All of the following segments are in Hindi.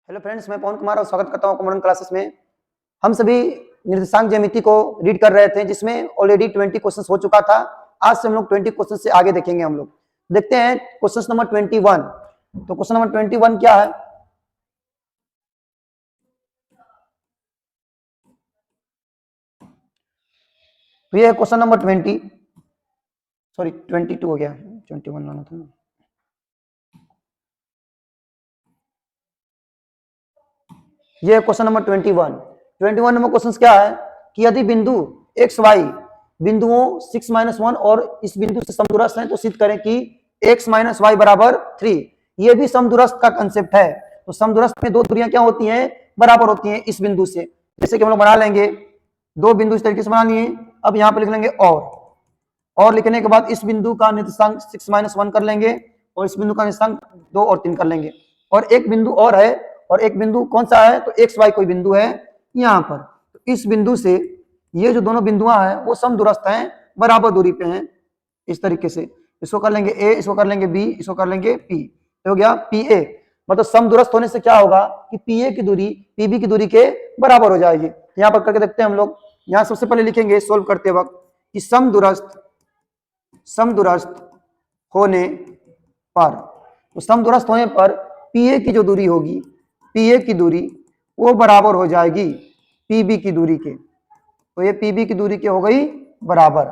हेलो फ्रेंड्स, मैं पवन कुमार और स्वागत करता हूं मॉडर्न क्लासेस में। हम सभी निर्देशांक ज्यामिति को रीड कर रहे थे, जिसमें ऑलरेडी 20 क्वेश्चंस हो चुका था। आज से हम लोग 20 क्वेश्चन से आगे देखेंगे। हम लोग देखते हैं क्वेश्चन नंबर 21। तो क्वेश्चन नंबर 21 क्या है? तो ये है क्वेश्चन नंबर 22 हो गया, 21 लाना था ना। ये क्वेश्चन नंबर 21 नंबर क्वेश्चन क्या है कि यदि बिंदु एक्स वाई बिंदुओं 6-1 और इस बिंदु से समदूरस्थ हैं तो सिद्ध करें कि x माइनस वाई बराबर 3। ये भी समदूरस्थ का कंसेप्ट है। तो समदूरस्थ में दो दूरियां क्या होती हैं? बराबर होती हैं इस बिंदु से। जैसे कि हम लोग बना लेंगे, दो बिंदु इस तरीके से बनानी है। अब यहाँ पे लिख लेंगे और लिखने के बाद इस बिंदु का निर्देशांक 6-1 कर लेंगे और इस बिंदु का निर्देशांक 2 और 3 कर लेंगे। और एक बिंदु और है, और एक बिंदु कौन सा है? तो एक्स वाई कोई बिंदु है यहाँ पर। तो इस बिंदु से ये जो दोनों बिंदुआं हैं वो समदूरस्थ हैं, बराबर दूरी पे हैं। इस तरीके से इसको कर लेंगे ए, इसको कर लेंगे बी, इसको कर लेंगे पी। तो हो गया पी ए। मतलब समदूरस्थ होने से क्या होगा कि पी ए की दूरी पी बी की दूरी के बराबर हो जाएगी। यहाँ पर करके देखते हैं हम लोग। यहाँ सबसे पहले लिखेंगे सोल्व करते वक्त कि समदूरस्थ होने पर, तो समदूरस्थ होने पर पी ए की जो दूरी होगी, पी ए की दूरी वो बराबर हो जाएगी पी बी की दूरी के। तो ये पी बी की दूरी के हो गई बराबर।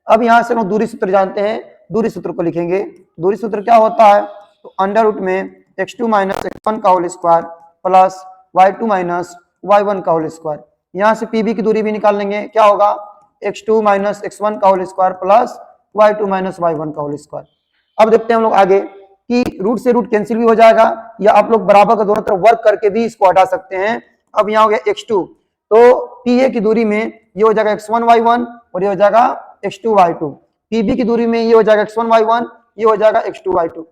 अब यहां से हम दूरी सूत्र जानते हैं, दूरी सूत्र को लिखेंगे। दूरी सूत्र क्या होता है? तो अंडर रूट में x2 माइनस x1 का whole square plus y2 minus y1 का होल स्क्वायर। यहां से पी बी की दूरी भी निकाल लेंगे। क्या होगा? x2 माइनस x1 का whole square plus y2 minus y1 का होल स्क्वायर। अब देखते हैं हम लोग आगे कि रूट से रूट कैंसिल भी हो जाएगा, या आप लोग बराबर का दोनों तरफ वर्क करके भी इसको हटा सकते हैं। अब यहाँ हो गया x2, तो पी ए की दूरी में ये हो जाएगा x1 y1 और ये हो जाएगा x2 y2। पी बी की दूरी में ये हो जाएगा x1 y1, ये हो जाएगा x2 y2।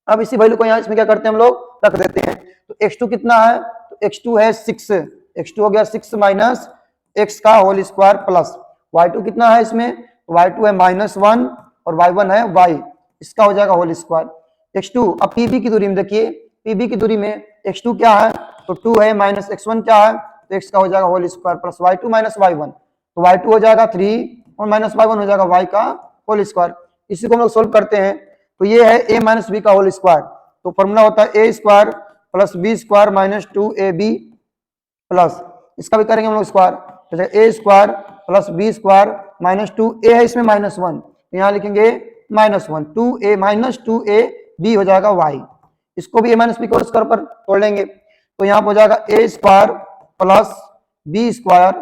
अब इसी वैल्यू को यहाँ इसमें क्या करते हैं हम लोग? रख देते हैं। तो x2 कितना है? तो x2 है 6, x2 हो गया 6 माइनस x का होल स्क्वायर प्लस y2 कितना है इसमें? y2 है -1 और y1 है y, इसका हो जाएगा होल स्क्वायर x2। अब पी बी की दूरी में देखिए, पी बी की दूरी में x2 क्या है? तो 2 है माइनस x1 क्या है? तो x का हो जाएगा whole square plus y2 minus y1। तो y2 हो जाएगा 3 और माइनस y1 हो जाएगा y का होल स्क्वायर। इसी को हम लोग सोल्व करते हैं। तो ये है a माइनस बी का होल स्क्वायर। तो फॉर्मूला होता है a square plus B square minus 2ab plus, इसका भी करेंगे हम लोग स्क्वायर, तो a square plus B square minus 2a है इसमें -1, तो यहाँ लिखेंगे -1, 2a माइनस 2ab हो जाएगा y। इसको भी a माइनस बी को स्क्वायर पर तोड़ लेंगे। तो यहाँ पर हो जाएगा a square plus B square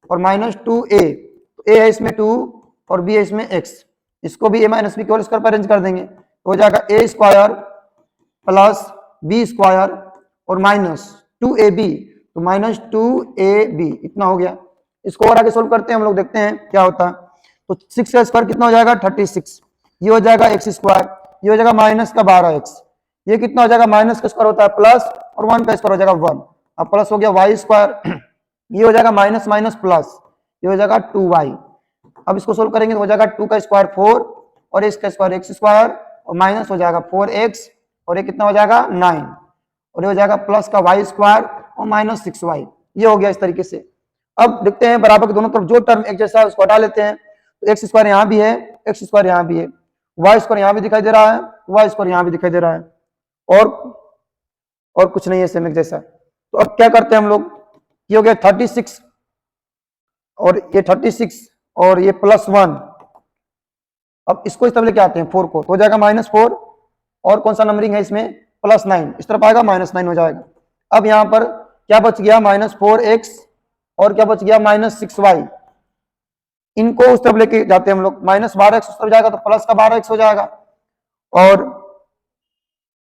और माइनस 2a, तो a है इसमें 2 और b है इसमें x, इसको भी a माइनस बी के होल स्क्वायर पर अरेंज कर देंगे। तो हो जाएगा a square plus B square और माइनस 2ab, तो माइनस 2ab इतना हो गया। इसको और आगे सोल्व करते हैं हम लोग, देखते हैं क्या होता है। तो 6 का स्क्वायर कितना हो जाएगा? 36। ये हो जाएगा x स्क्वायर, ये हो जाएगा माइनस का 12x, ये कितना हो जाएगा? माइनस का स्क्वायर होता है प्लस और 1 का स्क्वायर हो जाएगा 1। अब प्लस हो गया y स्क्वायर, ये हो जाएगा माइनस माइनस प्लस, ये हो जाएगा 2y। अब इसको सोल्व करेंगे तो हो जाएगा 2 का स्क्वायर 4 और x का स्क्वायर x स्क्वायर और माइनस हो जाएगा 4x और ये कितना हो जाएगा 9 और ये हो जाएगा प्लस का y स्क्वायर और माइनस 6y। ये हो गया इस तरीके से। अब देखते हैं बराबर के दोनों तरफ जो टर्म एक जैसा है उसको हटा लेते हैं। तो x स्क्वायर यहाँ भी है, x स्क्वायर यहाँ भी है, y स्क्वायर यहाँ भी दिखाई दे रहा है, y स्क्वायर यहाँ भी दिखाई दे रहा है, और कुछ नहीं है सेम एक जैसा। तो अब क्या करते हैं हम लोग? ये हो गया 36 और ये 36 और ये +1। अब इसको इस तरफ लेके आते हैं 4 को, तो हो जाएगा -4 और कौन सा नंबरिंग है इसमें? +9, इस तरफ आएगा -9 हो जाएगा। अब यहाँ पर क्या बच गया? -4x और क्या बच गया? -6y। इनको उस तरफ लेके जाते हैं हम लोग, -12x उस तरफ जाएगा तो प्लस का 12x हो जाएगा और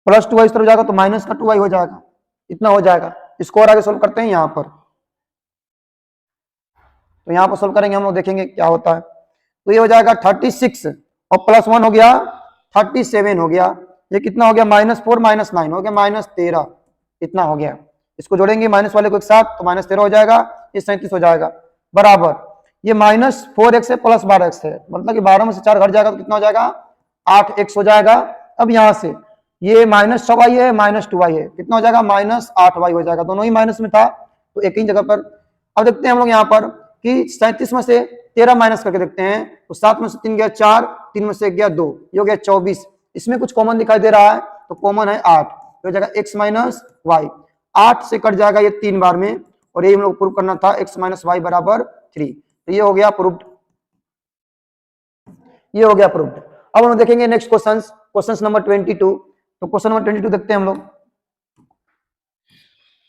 प्लस 2y इस तरफ जाएगा तो माइनस का 2y हो जाएगा। इतना हो जाएगा। इसको और आगे सोल्व करते हैं यहाँ पर। तो यहाँ पर सोल्व करेंगे हम लोग, देखेंगे क्या होता है। तो ये हो जाएगा 36 और +1 हो गया 37 हो गया। ये कितना हो गया? -4 -9 हो गया -13, इतना हो गया। इसको जोड़ेंगे माइनस वाले को एक साथ तो -13 हो जाएगा, ये 37 हो जाएगा बराबर। ये -4x है प्लस 12x है, मतलब कि 12 में से 4 घट जाएगा तो कितना हो जाएगा? 8x हो जाएगा। अब यहाँ से ये -6y है, -2y है, कितना हो जाएगा -8y हो जाएगा, दोनों ही माइनस में था तो एक ही जगह पर। अब देखते हैं हम लोग यहाँ पर कि 37 में से 13 माइनस करके देखते हैं, तो 7 में से 3 गया 4, 3 में से 1 गया 2, ये हो गया 24। इसमें कुछ कॉमन दिखाई दे रहा है तो कॉमन है 8, तो हो जाएगा x माइनस वाई, 8 से कट जाएगा ये 3 बार में, और ये हम लोग प्रूव करना था x माइनस वाई बराबर 3, तो ये हो गया प्रूव्ड, ये हो गया प्रूव्ड। अब हम देखेंगे नेक्स्ट क्वेश्चन नंबर 22। तो क्वेश्चन नंबर 22 देखते हैं हम लोग।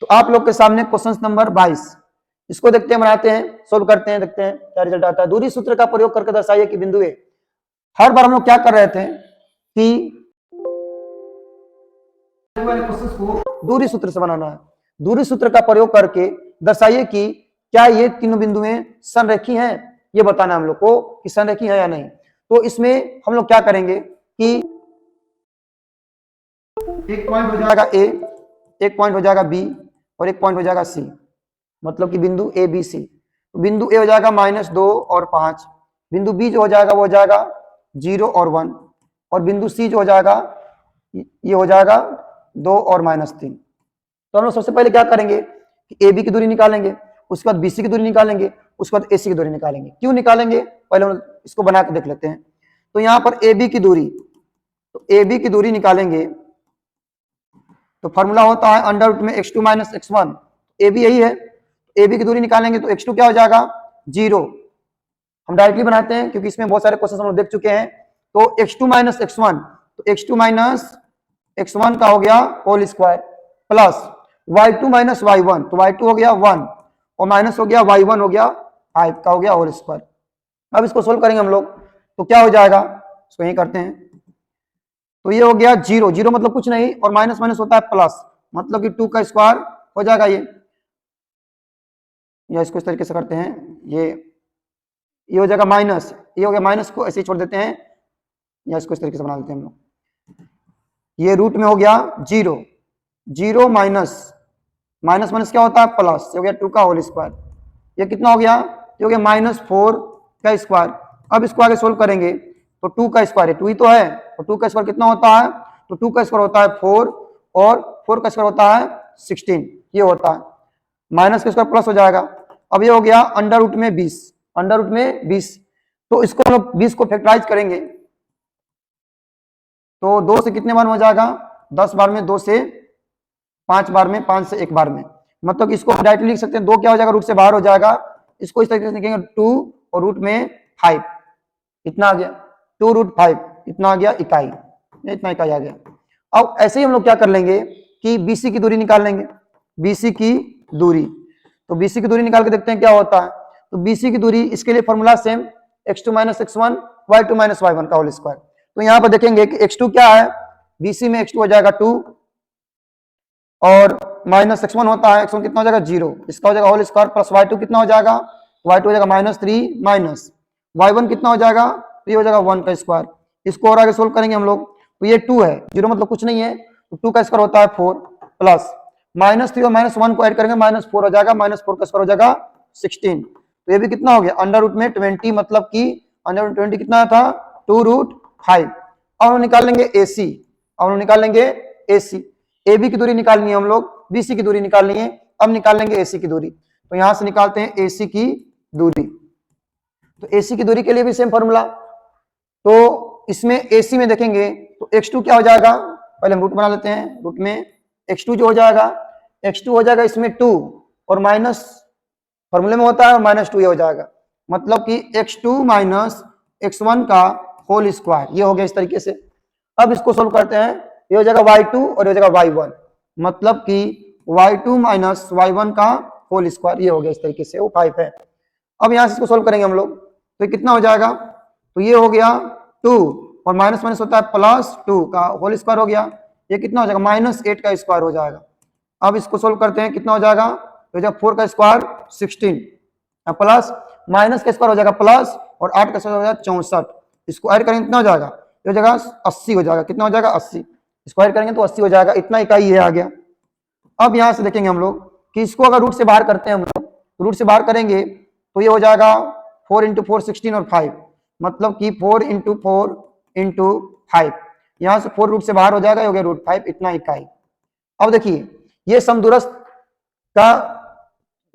तो आप लोग के सामने क्वेश्चन नंबर 22, इसको देखते हैं, बनाते हैं, सोल्व करते हैं, देखते हैं क्या रिजल्ट आता है। दूरी सूत्र का प्रयोग करके दर्शाइए कि बिंदु ए, हर बार हम लोग क्या कर रहे थे कि को दूरी सूत्र से बनाना है, दूरी सूत्र का प्रयोग करके दर्शाइए कि क्या ये तीनों बिंदुएं संरेखी हैं, ये बताना है हम लोग को कि संरेखी है या नहीं। तो इसमें हम लोग क्या करेंगे कि एक पॉइंट हो जाएगा ए, एक पॉइंट हो जाएगा बी, और एक पॉइंट हो जाएगा सी, मतलब कि बिंदु ए बी सी। तो बिंदु ए हो जाएगा -2 और 5, बिंदु बी जो हो जाएगा वो हो जाएगा 0 और 1, और बिंदु सी जो हो जाएगा ये हो जाएगा 2 और -3। तो हम लोग सबसे पहले क्या करेंगे कि ए बी की दूरी निकालेंगे, उसके बाद बी सी की दूरी निकालेंगे, उसके बाद ए सी की दूरी निकालेंगे। क्यों निकालेंगे, पहले हम इसको बना के देख लेते हैं। तो यहाँ पर ए बी की दूरी, तो ए बी की दूरी निकालेंगे तो फॉर्मूला होता है अंडर रूट में x2 minus x1, A B यही है, ए बी की दूरी निकालेंगे तो x2 क्या हो जाएगा 0, हम डायरेक्टली बनाते हैं क्योंकि इसमें बहुत सारे क्वेश्चन हम लोग देख चुके हैं। तो x2 माइनस x1, तो x2 माइनस x1 का हो गया whole square, plus y2 minus y1, तो y2 हो गया 1 और माइनस हो गया y1 हो गया 5 का हो गया होल स्क्वायर। अब इसको सोल्व करेंगे हम लोग तो क्या हो जाएगा, इसको यही करते हैं। तो ये हो गया 0, 0 मतलब कुछ नहीं, और माइनस माइनस होता है प्लस, मतलब कि 2 का स्क्वायर हो जाएगा ये, या इसको इस तरीके से करते हैं, ये हो जाएगा माइनस, ये हो गया माइनस को ऐसे ही छोड़ देते हैं, या इसको इस तरीके से बना देते हैं हम लोग। ये रूट में हो गया 0, 0 माइनस माइनस माइनस क्या होता है प्लस, ये हो गया 2 का होल स्क्वायर, ये कितना हो गया, ये हो गया -4 का स्क्वायर। अब इसको आगे सोल्व करेंगे तो 2 का स्क्वायर है 2 ही तो है, तो 2 का स्क्वायर कितना होता है, तो 2 का स्क्वायर होता है 4, और 4 का स्क्वायर होता है 16, ये होता है, माइनस का स्क्वायर प्लस हो जाएगा। अब ये हो गया अंडर रूट में 20, अंडर रूट में 20, तो इसको हम लोग 20 को फैक्टराइज करेंगे तो 2 से कितने बार में हो जाएगा, 10 बार में, 2 से 5 बार में, 5 से 1 बार में, मतलब कि इसको डायरेक्टली लिख सकते हैं, 2 क्या हो जाएगा रूट से बाहर हो जाएगा, इसको इस तरीके से लिखेंगे 2 और रूट में 5, इतना आ गया 2 रूट 5, इतना आ गया इकाई, इतना इकाई आ गया। अब ऐसे ही हम लोग क्या कर लेंगे कि BC की दूरी निकाल लेंगे, BC की दूरी, तो BC की दूरी निकाल के देखते हैं क्या होता है। तो BC की दूरी, इसके लिए formula same, x2 minus x1 y2 minus y1 का होल स्क्वायर। तो यहाँ पर देखेंगे कि x2 क्या है, BC में x2 हो जाएगा 2 और माइनस x1 होता है, x1 कितना हो जाएगा 0, इसका हो जाएगा होल स्क्वायर, प्लस y2 कितना हो जाएगा, y2 हो जाएगा -3 माइनस y1 कितना हो जाएगा, तो ये हो जाएगा 1 का स्क्वायर। इसको और आगे सोल्व करेंगे हम लोग तो ये 2 है, 0 मतलब कुछ नहीं है, तो 2 का स्क्वायर होता है 4, प्लस -3 और -1 को ऐड करेंगे -4 हो जाएगा, -4 का स्क्वायर हो जाएगा 16, तो ये भी कितना हो गया अंडर रूट में 20, मतलब कि अंडर रूट 20 कितना था 2 रूट 5। अब हम निकाल लेंगे AC, अब हम निकाल लेंगे AC, AB की दूरी निकालनी है हम लोग, BC की दूरी निकालनी है, अब निकाल लेंगे AC की दूरी। तो यहां से निकालते हैं AC की दूरी, तो AC की दूरी के लिए भी सेम फॉर्मूला। तो इसमें AC में देखेंगे तो x2 क्या हो जाएगा, पहले हम रूट बना लेते हैं, रूट में x2 जो हो जाएगा, x2 हो जाएगा इसमें 2 और माइनस फॉर्मूले में होता है -2 ये हो जाएगा, मतलब कि x2 माइनस x1 का होल स्क्वायर, ये हो गया इस तरीके से। अब इसको सोल्व करते हैं, ये हो जाएगा y2 और ये हो जाएगा y1, मतलब कि y2 माइनस y1 का होल स्क्वायर, ये हो गया इस तरीके से, वो 5 है। अब यहां से इसको सोल्व करेंगे हम लोग तो कितना हो जाएगा, तो ये हो गया 2 और माइनस माइनस होता है +2 का होल स्क्वायर हो गया, ये कितना हो जाएगा -8 का स्क्वायर हो जाएगा। अब इसको सोल्व करते हैं, कितना हो जाएगा, तो जब 4 का स्क्वायर 16, प्लस माइनस का स्क्वायर हो जाएगा प्लस, और 8 का स्क्वायर हो जाएगा 64, इसको ऐड करेंगे कितना हो जाएगा, ये हो जाएगा 80 हो जाएगा, कितना हो जाएगा 80, इसको ऐड करेंगे तो 80 हो जाएगा, इतना इकाई ये आ गया। अब यहां से देखेंगे हम लोग कि इसको अगर रूट से बाहर करते हैं हम लोग, रूट से बाहर करेंगे तो ये हो जाएगा 4 × 4 16 और 5, मतलब कि 4 × 4 × 5, यहां से 4 रूट से बाहर हो जाएगा, ये हो गया √5, इतना इकाई। अब देखिए ये समदूरस्थ का,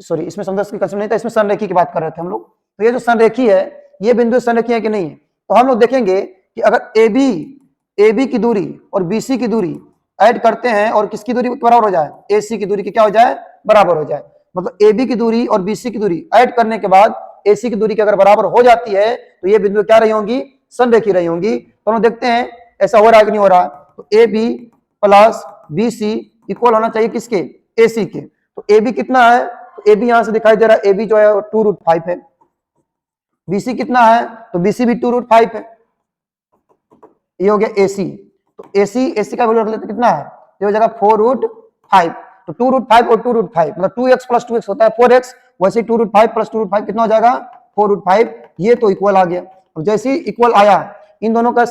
सॉरी इसमें समदूरस्थ की कंसेप्ट नहीं था, इसमें संरेखी की बात कर रहे थे हम लोग। तो ये जो संरेखी है, ये बिंदु संरेखी है कि नहीं है, तो हम लोग देखेंगे कि अगर ए बी की दूरी और BC की दूरी ऐड करते हैं और किसकी दूरी बराबर हो जाए, AC की दूरी की क्या हो जाए, बराबर हो जाए। मतलब AB की दूरी और BC की दूरी ऐड करने के बाद AC की दूरी की अगर बराबर हो जाती है तो ये बिंदु क्या रही होंगी, संरेखी रही होंगी। तो हम देखते हैं ऐसा हो रहा है कि नहीं हो रहा। तो AB प्लस BC इक्वल होना चाहिए किसके, AC के। तो AB कितना है, तो AB यहां से दिखाई दे रहा है, AB जो है 2√5 है। BC कितना है, तो BC भी 2√5 है। ये हो गया AC। तो AC का वैल्यू रख लेते कितना है, ये हो जाएगा 4√5। तो 2√5 और 2√5 मतलब 2x प्लस 2x होता है 4x, वैसे 2√5 प्लस 2√5 कितना हो जाएगा, 4√5। ये तो इक्वल आ गया। अब जैसे ही इक्वल आया, इन दोनों का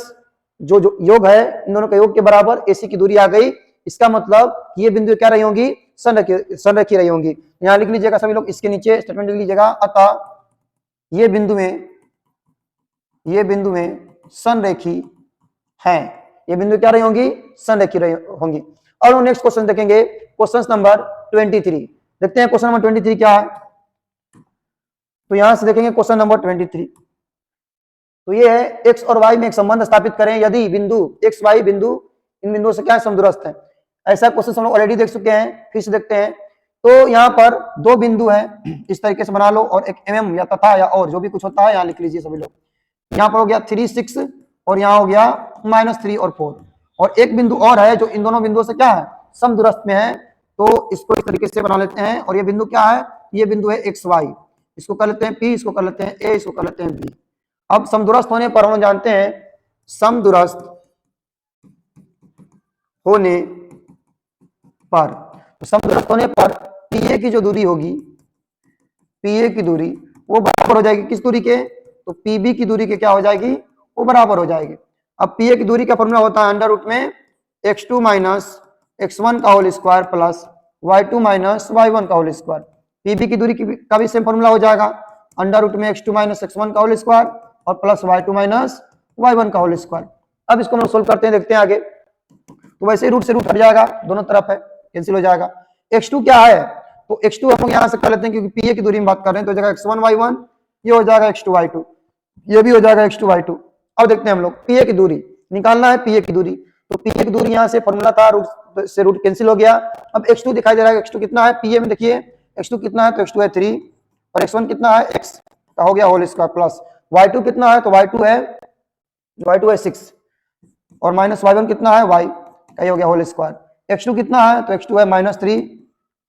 जो योग है, इन दोनों का योग के बराबर AC की दूरी आ गई। इसका मतलब ये बिंदु क्या रही होंगी, संरेखी रही होंगी। यहां लिख लीजिएगा सभी लोग, इसके नीचे स्टेटमेंट लिख लीजिएगा, अतः ये बिंदु में संरेखी हैं। ये बिंदु क्या रही होंगी, संरेखी रही होंगी। और हम नेक्स्ट क्वेश्चन देखेंगे, क्वेश्चन नंबर 23। देखते हैं क्वेश्चन नंबर 23 क्या है। तो यहां से देखेंगे क्वेश्चन नंबर 23। तो ये है x और y में एक संबंध स्थापित करें यदि बिंदु x y बिंदु इन बिंदुओं से क्या है, समदूरस्थ है। ऐसा क्वेश्चन हम लोग ऑलरेडी देख चुके हैं, फिर से देखते हैं। तो यहाँ पर दो बिंदु हैं, इस तरीके से बना लो, और एक mm या तथा या और जो भी कुछ होता है यहाँ लिख लीजिए सभी लोग। यहाँ पर हो गया 3 6 और यहाँ हो गया -3 और 4। और एक बिंदु और है जो इन दोनों बिंदुओं से क्या है, समदूरस्थ में है। तो इसको इस तरीके से बना लेते हैं। और ये बिंदु क्या है, ये बिंदु है x y। इसको कर लेते हैं P, इसको कर लेते हैं A, इसको कर लेते हैं B। अब समदूरस्थ होने पर हम जानते हैं, समदूरस्थ होने पर, तो समदूरस्थ होने पर PA की जो दूरी होगी, PA की दूरी वो बराबर हो जाएगी किस दूरी के, तो PB की दूरी के क्या हो जाएगी, वो बराबर हो जाएगी। अब PA की दूरी का फॉर्मूला होता है अंडर रूट में x2 माइनस x1 का whole square plus y2 minus y1 का होल स्क्वायर। PB की दूरी का भी सेम फॉर्मूला हो जाएगा, अंडर रूट में x2 माइनस x1 का होल स्क्वायर और प्लस y2 माइनस y1 का होल स्क्वायर। अब इसको हम लोग सोल्व करते हैं, देखते हैं आगे। तो वैसे ही रूट से रूट हट जाएगा, दोनों तरफ है, कैंसिल हो जाएगा। x2 क्या है, तो x2 हम लोग यहां से कर लेते हैं क्योंकि PA की दूरी में बात कर रहे हैं। तो हो जाएगा x1 y1, ये हो जाएगा x2 y2, ये भी हो जाएगा x2 y2। अब देखते हैं हम लोग PA की दूरी निकालना है, PA की दूरी। तो PA की दूरी यहाँ से फॉर्मूला था, रूट से रूट कैंसिल हो गया। अब x2 दिखाई दे रहा है, x2 कितना है PA में, देखिए x2 कितना है, तो x2 है 3 और x1 कितना है, x का हो गया होल स्क्वायर प्लस y2 कितना है, तो y2 है 6 और माइनस y1 कितना है, y का ही हो गया होल स्क्वायर। x2 कितना है, तो x2 है -3।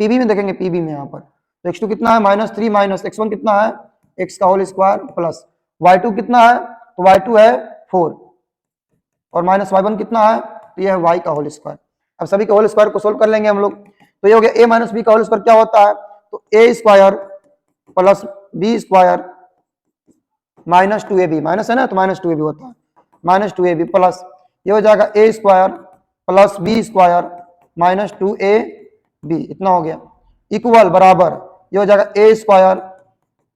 PB में देखेंगे, PB में यहाँ पर तो x2 कितना है -3 माइनस x1 कितना है, x का होल स्क्वायर प्लस y2 कितना है, तो y2 है 4 और माइनस y1 कितना है, तो यह है y का होल स्क्वायर। अब सभी के होल स्क्वायर को सोल्व कर लेंगे हम लोग। तो ये हो गया a माइनस b का होल स्क्वायर क्या होता है, तो a square plus b square minus 2ab, minus है ना तो माइनस 2ab होता है, माइनस 2ab प्लस ये हो जाएगा a square plus b square minus 2ab, इतना हो गया इक्वल बराबर ये हो जाएगा a square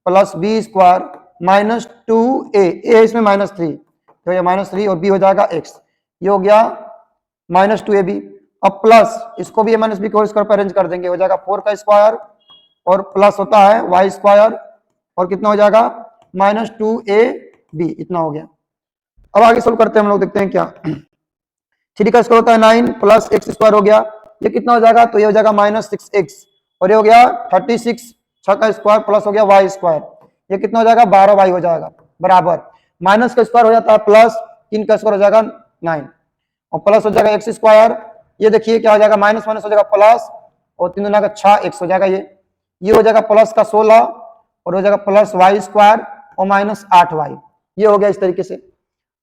plus b square minus 2a, a इसमें -3 तो ये -3 और b हो जाएगा x, ये हो गया -2ab। अब प्लस इसको भी a माइनस बी को स्क्वायर पर अरेंज कर देंगे, हो जाएगा 4 का स्क्वायर और प्लस होता है y स्क्वायर और कितना हो जाएगा -2ab, इतना हो गया। अब आगे सोल्व करते हैं हम लोग, देखते हैं क्या। 3 का स्क्वायर होता है 9 प्लस x स्क्वायर हो गया, ये कितना हो जाएगा, तो ये हो जाएगा -6x और ये हो गया 36, 6 का स्क्वायर प्लस हो गया y स्क्वायर, ये कितना हो जाएगा 12y हो जाएगा बराबर माइनस का स्क्वायर हो जाता है प्लस 3 का स्क्वायर हो जाएगा 9 और प्लस हो जाएगा x स्क्वायर, ये देखिए क्या हो जाएगा माइनस माइनस हो जाएगा प्लस और 3 का 6x हो जाएगा, ये हो जाएगा प्लस का 16 और हो जाएगा प्लस y स्क्वायर और माइनस 8y, ये हो गया इस तरीके से।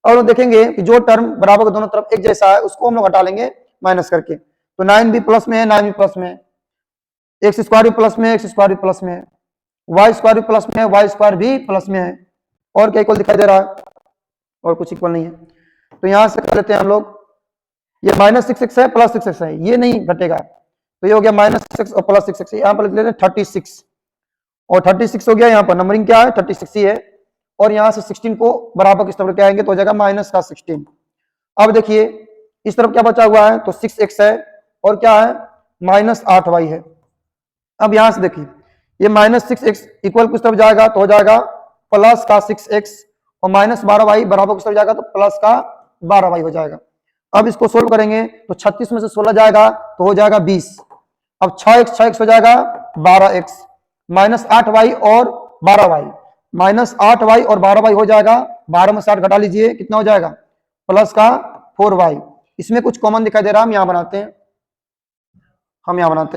और देखेंगे कि जो टर्म बराबर के दोनों तरफ एक जैसा है उसको हम लोग हटा लेंगे माइनस करके। तो 9 भी प्लस में है, 9 भी प्लस में है, एक्स स्क्वायर भी प्लस में है, एक्स स्क्वायर भी प्लस में है, वाई स्क्वायर भी प्लस में है, वाई स्क्वायर भी प्लस में है। और क्या इक्वल दिखाई दे रहा है, और कुछ इक्वल नहीं है। तो यहां से कर लेते हैं हम लोग, ये -6x है प्लस 6x है, ये नहीं घटेगा, तो ये हो गया -6x और प्लस 6x, यहाँ पर लिख लेते हैं 36 और 36 हो गया, यहाँ पर नंबरिंग क्या है 36 ही है और यहाँ से 16 को बराबर किस तरफ लेके आएंगे तो हो जाएगा -16। अब देखिए इस तरफ क्या बचा हुआ है, तो 6x है और क्या है -8y है। अब यहां से देखिए ये -6x इक्वल किस तरफ जाएगा, तो हो जाएगा प्लस का 6x और -12y बराबर किस तरफ जाएगा, तो प्लस का 12y हो जाएगा। अब इसको सोल्व करेंगे तो 36 में से 16 जाएगा तो हो जाएगा 20। अब 6x हो जाएगा 12x, -8y और 12y, -8y और 12y हो जाएगा, 12 में 60 घटा लीजिए कितना हो जाएगा, प्लस का 4y। इसमें कुछ कॉमन दिखाई दे रहा है, हम यहां बनाते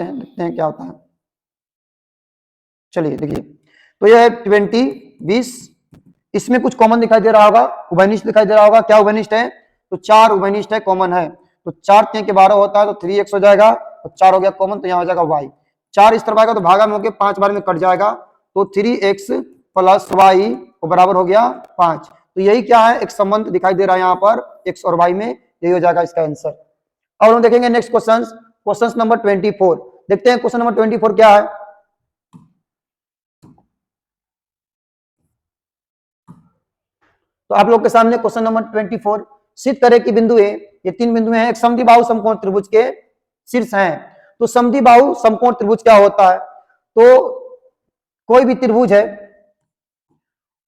हैं, देखते हैं क्या होता है। चलिए देखिए, तो यह है 20 20, इसमें कुछ कॉमन दिखाई दे रहा होगा, उभयनिष्ठ दिखाई दे रहा होगा। क्या उभयनिष्ठ है, तो 4 उभयनिष्ठ है, कॉमन है। तो 4 3 के 12 होता है तो 3x हो जाएगा, तो 4 हो गया कॉमन, तो यहाँ हो जाएगा y। 4 इस तरफ आएगा तो भागा में होकर 5 बार में कट जाएगा, तो 3x प्लस y बराबर हो गया 5। तो यही क्या है, एक संबंध दिखाई दे रहा है यहाँ पर x और y में, यही हो जाएगा इसका आंसर। और हम देखेंगे नेक्स्ट क्वेश्चन नंबर 24। देखते हैं क्वेश्चन नंबर 24 क्या है। तो आप लोग के सामने क्वेश्चन नंबर 24, सिद्ध करें कि बिंदु ए, ये 3 बिंदु हैं, एक समद्विबाहु समकोण त्रिभुज के शीर्ष हैं। तो समद्विबाहु समकोण त्रिभुज क्या होता है, तो कोई भी त्रिभुज है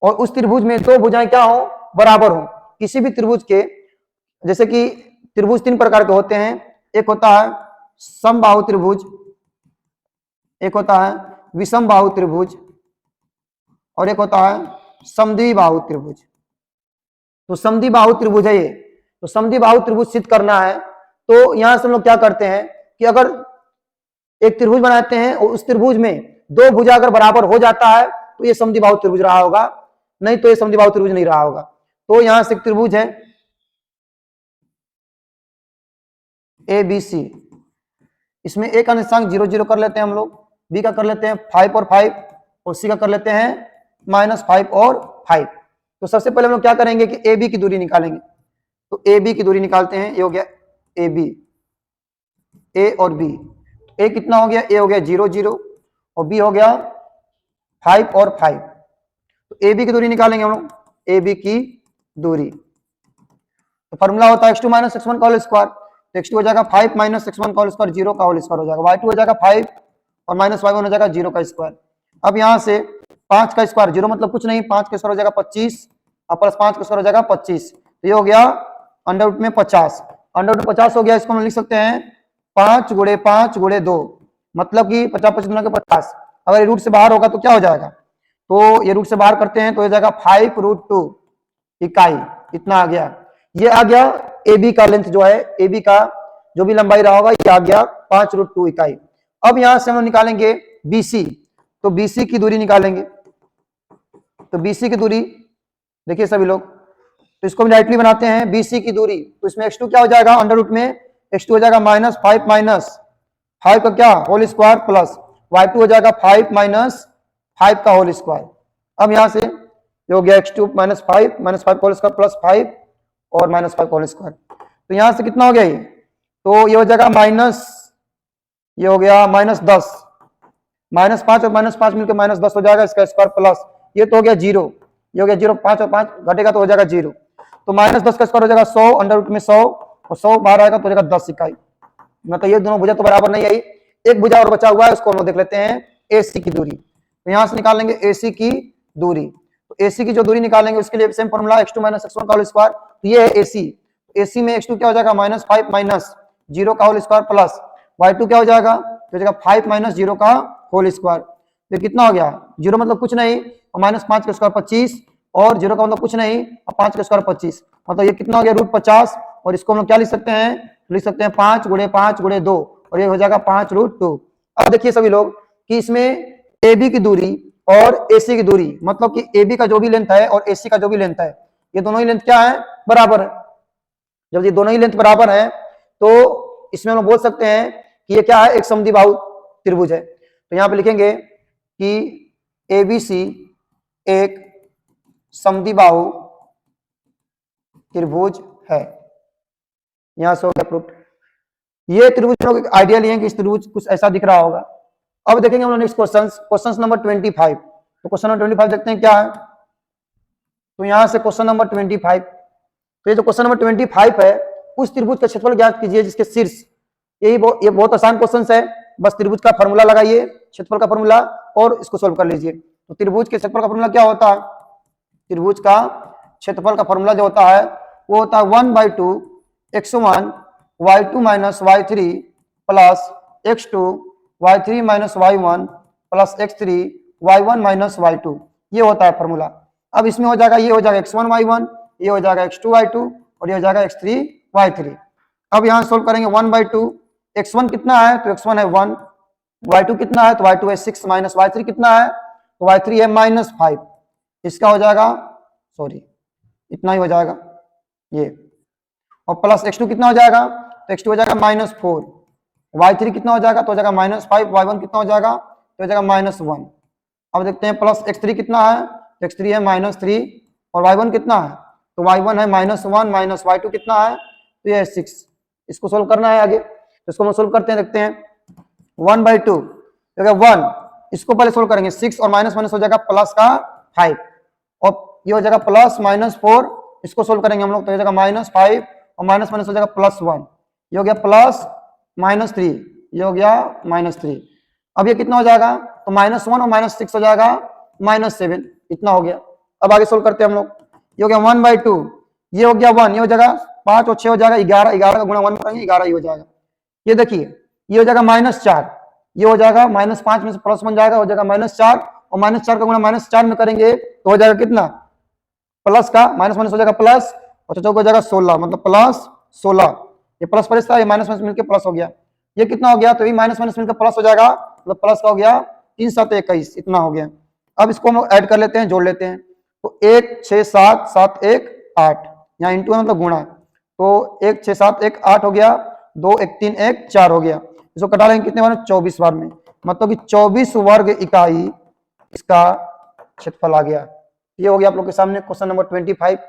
और उस त्रिभुज में दो भुजाएं क्या हो, बराबर हो। किसी भी त्रिभुज के, जैसे कि त्रिभुज 3 प्रकार के होते हैं, एक होता है समबाहु त्रिभुज, एक होता है विषमबाहु त्रिभुज और एक होता है समद्विबाहु त्रिभुज। तो समद्विबाहु त्रिभुज है ये, तो समद्विबाहु त्रिभुज सिद्ध करना है। तो यहां से हम लोग क्या करते हैं कि अगर एक त्रिभुज बनाते हैं और उस त्रिभुज में दो भुजा अगर बराबर हो जाता है तो ये समद्विबाहु त्रिभुज रहा होगा, नहीं तो ये समद्विबाहु त्रिभुज नहीं रहा होगा। तो यहां से एक त्रिभुज है ABC, इसमें ए का निर्देशांक 0 0 कर लेते हैं हम लोग, बी का कर लेते हैं 5 और 5 और सी का कर लेते हैं -5 और 5। तो सबसे पहले हम लोग क्या करेंगे कि ए बी की दूरी निकालेंगे। तो ए बी की दूरी निकालते हैं, ये हो गया ए बी, ए और बी। ए कितना हो गया, ए हो गया 0 0 और बी हो गया 5 और 5। तो ए बी की दूरी निकालेंगे हम लोग, ए बी की दूरी, तो फॉर्मूला होता है x2 - x1 का होल स्क्वायर। तो x2 हो जाएगा 5 - x1 का होल स्क्वायर, 0 का होल स्क्वायर हो जाएगा, y2 हो जाएगा 5 और -y1 हो जाएगा 0 का स्क्वायर। अब यहां से 5 का स्क्वायर, 0 मतलब कुछ नहीं, 5 का स्क्वायर हो जाएगा 25 और प्लस 5 का स्क्वायर हो जाएगा 25। तो ये हो गया अंडर रूट में 50, अंडर रूट में 50 हो गया। इसको हम लिख सकते हैं 5 × 5 × 2, मतलब कि 50 25 गुना के 50। अगर ये रूट से बाहर होगा तो क्या हो जाएगा, तो ये रूट से बाहर करते हैं तो ये जाएगा 5√2 इकाई, इतना आ गया। ये आ गया ए बी का लेंथ, जो है ए बी का जो भी लंबाई रहा होगा ये आ गया 5√2 इकाई। अब यहां से हम निकालेंगे BC, तो BC की दूरी निकालेंगे। तो BC की दूरी देखिए सभी लोग, तो इसको हम डायरेक्टली बनाते हैं BC की दूरी। तो इसमें x2 क्या हो जाएगा, अंडर रूट में x2 हो जाएगा -5 5 का क्या होल स्क्वायर प्लस y2 हो जाएगा 5 - 5 का होल स्क्वायर। अब यहां से जो हो गया x2 -5 -5 का होल स्क्वायर प्लस 5 और -5 का होल स्क्वायर। तो यहां से कितना हो गया ये, तो ये हो जाएगा ये हो गया -10, -5 और -5 मिलकर -10 हो जाएगा, इसका स्क्वायर प्लस ये तो हो गया 0, ये हो गया 0, 5 और 5 घटेगा तो हो जाएगा 0। तो -10 का स्क्वायर हो जाएगा 100, अंडर रूट में 100 और 100 बाहर आएगा तो हो जाएगा 10 इकाई। मतलब ये दोनों भुजा तो बराबर नहीं आई, एक भुजा और बचा हुआ है, उसको हम लोग देख लेते हैं AC की दूरी। तो यहां से निकाल लेंगे AC की दूरी। तो AC की जो दूरी निकालेंगे उसके लिए सेम फॉर्मूला x2 - x1 का होल स्क्वायर। तो ये है AC, AC में x2 क्या हो जाएगा -5 - 0 का होल स्क्वायर प्लस y2 क्या हो जाएगा, तो हो जाएगा 5 - 0 का होल स्क्वायर। तो कितना हो गया, 0 मतलब कुछ नहीं और -5 का स्क्वायर 25 और 0 का मतलब कुछ नहीं और 5 का स्क्वायर 25, मतलब ये कितना हो गया √50। और इसको हम लोग क्या लिख सकते हैं, लिख सकते हैं 5 × 5 × 2 और ये हो जाएगा 5√2। अब देखिए सभी लोग कि इसमें AB की दूरी और AC की दूरी, मतलब कि AB का जो भी लेंथ है और AC का जो भी लेंथ है, ये दोनों ही लेंथ क्या है, बराबर है। जब ये दोनों ही लेंथ बराबर है तो इसमें हम बोल सकते हैं कि ये क्या है, एक समद्विबाहु त्रिभुज है। तो यहाँ पे लिखेंगे कि ABC एक समद्विबाहु त्रिभुज है। यहां से हो गया प्रूफ। ये त्रिभुज लोग आइडिया लिए कि इस त्रिभुज कुछ ऐसा दिख रहा होगा। अब देखेंगे हम लोग नेक्स्ट क्वेश्चन नंबर 25। तो क्वेश्चन नंबर 25 देखते हैं क्या है। तो यहां से क्वेश्चन नंबर 25, तो ये जो क्वेश्चन नंबर 25 है उस त्रिभुज का क्षेत्रफल ज्ञात कीजिए जिसके शीर्ष, ये बहुत आसान क्वेश्चन है, बस त्रिभुज का फॉर्मूला लगाइए, क्षेत्रफल का फॉर्मूला, और इसको सोल्व कर लीजिए। तो त्रिभुज के क्षेत्रफल का फॉर्मूला क्या होता है? त्रिभुज का क्षेत्रफल का फॉर्मूला जो होता है वो होता है 1/2 x1 y2 minus y3 plus x2 y3 minus y1 plus x3 y1 minus y2, ये होता है फॉर्मूला। अब इसमें हो जाएगा, ये हो जाएगा x1 y1, ये हो जाएगा x2 y2 और ये हो जाएगा x3 y3। अब यहाँ सोल्व करेंगे 1/2, x1 कितना है तो x1 है 1, y2 कितना है तो y2 है 6, माइनस y3 कितना है तो y3 है -5। इसका हो जाएगा, सॉरी इतना ही हो जाएगा ये, और प्लस x2 कितना हो जाएगा तो x2 हो जाएगा -4, y3 कितना हो जाएगा तो हो जाएगा -5, y1 कितना हो जाएगा तो हो जाएगा -1। अब देखते हैं प्लस x3 कितना है तो x3 है -3 और y1 कितना है तो y1 है -1 माइनस y2 कितना है तो ये है 6। इसको सोल्व करना है आगे, तो इसको हम सोल्व करते हैं, देखते हैं 1/2 1, इसको पहले सोल्व करेंगे, 6 और माइनस माइनस हो जाएगा प्लस का 5 और ये हो जाएगा प्लस -4, इसको सोल्व करेंगे हम लोग तो हो जाएगा -5 और माइनस माइनस हो जाएगा +1, ये हो गया प्लस -3, ये हो गया -3। अब ये कितना हो जाएगा तो -1 और -6 हो जाएगा -7, इतना हो गया। अब आगे सोल्व करते हैं हम लोग, ये हो गया 1/2, ये हो गया 1, ये हो जाएगा 5 और 6 हो जाएगा 11, 11 का गुणा 1 करेंगे 11 ही हो जाएगा। ये देखिए ये हो जाएगा -4, ये हो जाएगा -5 में से प्लस 1 जाएगा, हो जाएगा -4 और -4 का गुणा -4 में करेंगे तो हो जाएगा कितना प्लस का, माइनस माइनस हो जाएगा प्लस और चौक हो जाएगा 16, मतलब प्लस 16, ये प्लस प्लस था, ये माइनस माइनस मिलकर प्लस हो गया। ये कितना हो गया तो ये माइनस माइनस मिलकर प्लस हो जाएगा, मतलब प्लस का हो गया 3 7 21, इतना हो गया। अब इसको हम ऐड कर लेते हैं, जोड़ लेते हैं, तो 1 6 7 7 1 8, यहाँ इंटू है मतलब गुणा, तो 1 6 7 1 8 हो गया, 2 1 3 1 4 हो गया। इसको कटा लेंगे कितने बार, 24 बार में, मतलब कि 24 वर्ग इकाई इसका क्षेत्रफल आ गया। ये हो गया आप लोग के सामने क्वेश्चन नंबर 25।